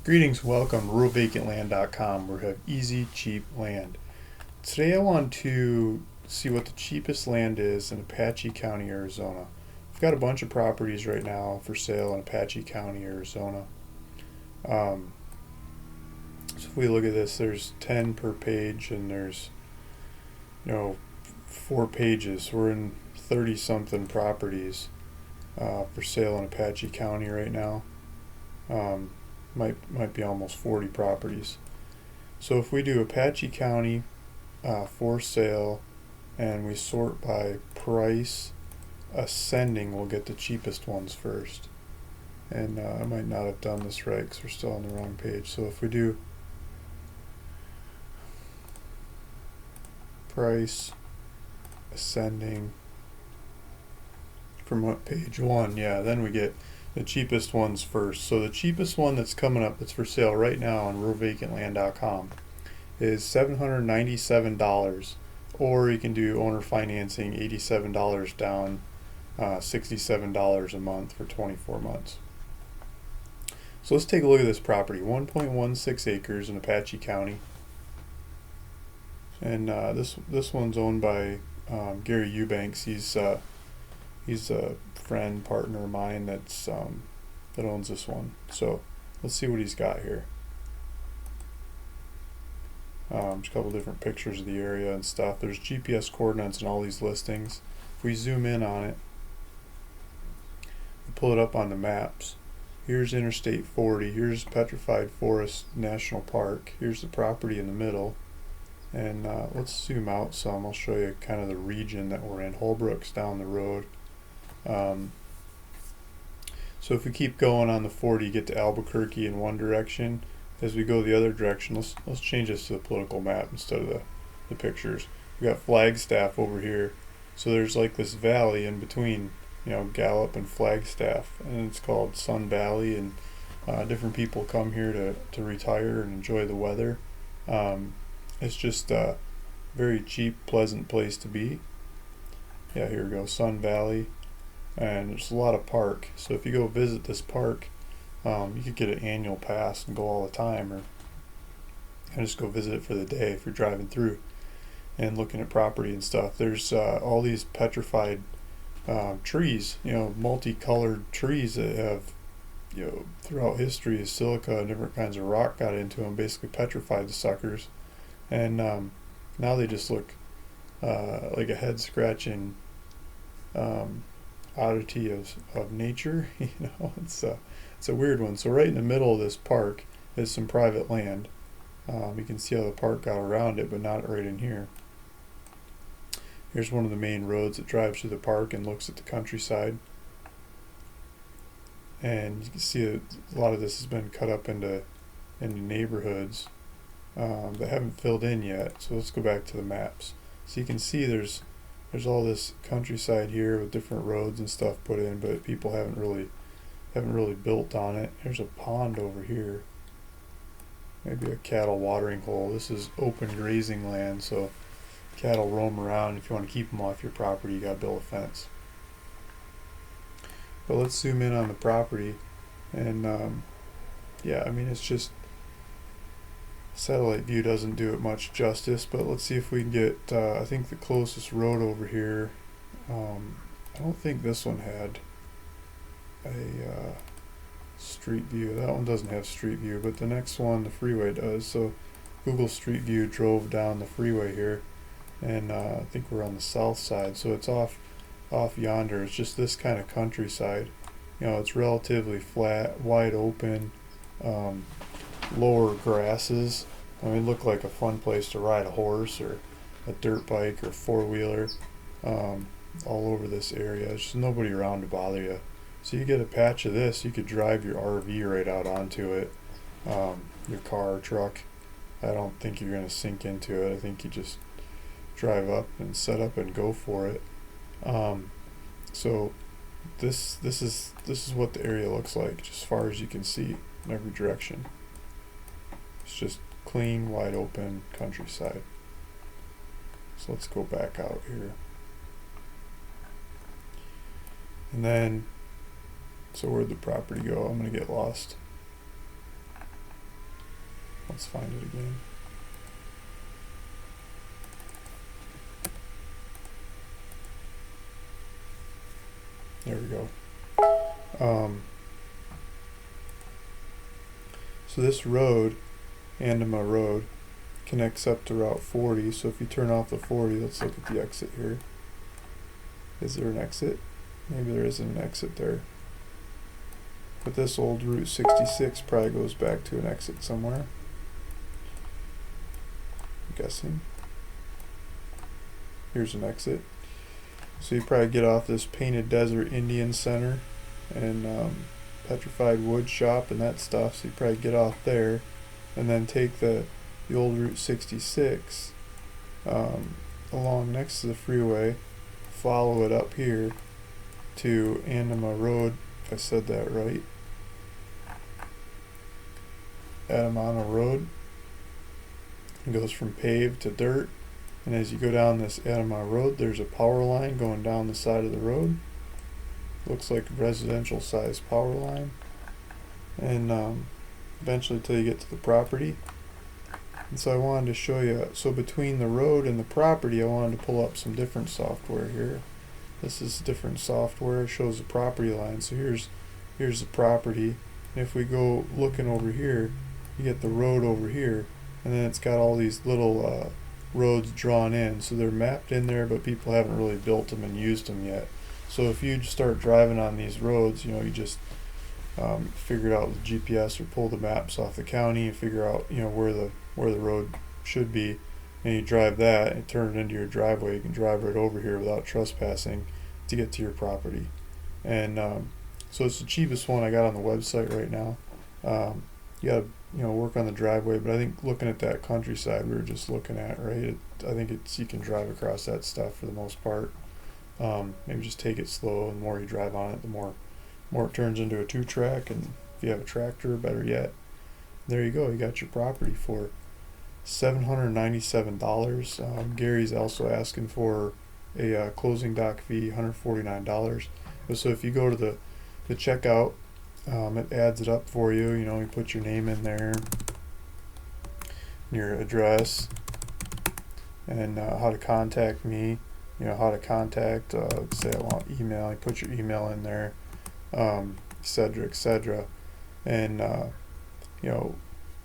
Greetings, welcome to ruralvacantland.com where we have easy, cheap land. Today I want to see what the cheapest land is in Apache County, Arizona. I've got a bunch of properties right now for sale in Apache County, Arizona. So if we look at this, there's 10 per page and there's, 4 pages. We're in 30 something properties for sale in Apache County right now. Might be almost 40 properties. So if we do Apache County for sale and we sort by price ascending, we'll get the cheapest ones first. And I might not have done this right because we're still on the wrong page. So if we do price ascending from what, page 1, yeah, then we get the cheapest ones first. So the cheapest one that's coming up that's for sale right now on ruralvacantland.com is $797, or you can do owner financing, $87 down, $67 a month for 24 months. So let's take a look at this property. 1.16 acres in Apache County, and this one's owned by Gary Eubanks. He's a friend, partner of mine that owns this one. So let's see what he's got here. Just a couple different pictures of the area and stuff. There's GPS coordinates in all these listings. If we zoom in on it, we pull it up on the maps. Here's Interstate 40. Here's Petrified Forest National Park. Here's the property in the middle. And let's zoom out some. I'll show you kind of the region that we're in. Holbrook's down the road. So if we keep going on the 40, you get to Albuquerque in one direction. As we go the other direction, let's change this to the political map instead of the pictures. We got Flagstaff over here. So there's like this valley in between, Gallup and Flagstaff, and it's called Sun Valley, and different people come here to retire and enjoy the weather. It's just a very cheap, pleasant place to be. Yeah, here we go, Sun Valley. And there's a lot of park, so if you go visit this park, you could get an annual pass and go all the time, or just go visit it for the day if you're driving through and looking at property and stuff. There's all these petrified trees, multicolored trees that have, throughout history, silica and different kinds of rock got into them, basically petrified the suckers, and now they just look like a head scratching oddity of nature. It's a weird one. So right in the middle of this park is some private land. You can see how the park got around it, but not right in here. Here's one of the main roads that drives through the park and looks at the countryside, and you can see that a lot of this has been cut up into neighborhoods that haven't filled in yet. So let's go back to the maps. So you can see there's all this countryside here with different roads and stuff put in, but people haven't really built on it. There's a pond over here, maybe a cattle watering hole. This is open grazing land, so cattle roam around. If you want to keep them off your property, you got to build a fence. But let's zoom in on the property, and yeah, it's just satellite view doesn't do it much justice, but let's see if we can get I think the closest road over here, I don't think this one had a street view. That one doesn't have street view, but the next one, the freeway, does. So Google Street View drove down the freeway here, and I think we're on the south side, so it's off yonder. It's just this kind of countryside. It's relatively flat, wide open, lower grasses. Look like a fun place to ride a horse or a dirt bike or four-wheeler all over this area. There's just nobody around to bother you. So you get a patch of this, you could drive your RV right out onto it, your car or truck. I don't think you're going to sink into it. I think you just drive up and set up and go for it. So this is what the area looks like, just as far as you can see in every direction. It's just clean, wide open countryside. So let's go back out here. And then, so where'd the property go? I'm going to get lost. Let's find it again. There we go. So this road, Andama Road, connects up to Route 40. So if you turn off the 40, let's look at the exit here. Is there an exit? Maybe there isn't an exit there. But this old Route 66 probably goes back to an exit somewhere. I'm guessing. Here's an exit. So you probably get off this Painted Desert Indian Center and Petrified Wood Shop and that stuff. So you probably get off there and then take the old Route 66 along next to the freeway, follow it up here to Andama Road, if I said that right. Andama Road. It goes from paved to dirt. And as you go down this Andama Road, there's a power line going down the side of the road. Looks like a residential sized power line. And eventually till you get to the property. And so I wanted to show you, so between the road and the property, I wanted to pull up some different software here. This is different software, it shows the property line. So here's the property. And if we go looking over here, you get the road over here. And then it's got all these little roads drawn in, so they're mapped in there, but people haven't really built them and used them yet. So if you start driving on these roads, you just figure it out with GPS or pull the maps off the county and figure out where the road should be, and you drive that and turn it into your driveway. You can drive right over here without trespassing to get to your property. And so it's the cheapest one I got on the website right now. You gotta work on the driveway, but I think looking at that countryside we were just looking at, right, I think you can drive across that stuff for the most part. Maybe just take it slow, and the more you drive on it, the more it turns into a 2-track, and if you have a tractor, better yet. There you go, you got your property for $797. Gary's also asking for a closing dock fee, $149. So if you go to the checkout, it adds it up for you. You put your name in there, your address, and how to contact me. How to contact. Let's say I want email. You put your email in there, etc., etc. And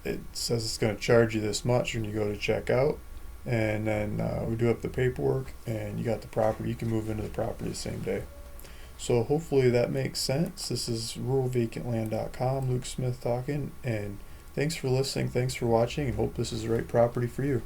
it says it's going to charge you this much when you go to checkout, and then we do up the paperwork, and you got the property. You can move into the property the same day. So hopefully that makes sense. This is ruralvacantland.com, Luke Smith talking, and thanks for listening, thanks for watching, and hope this is the right property for you.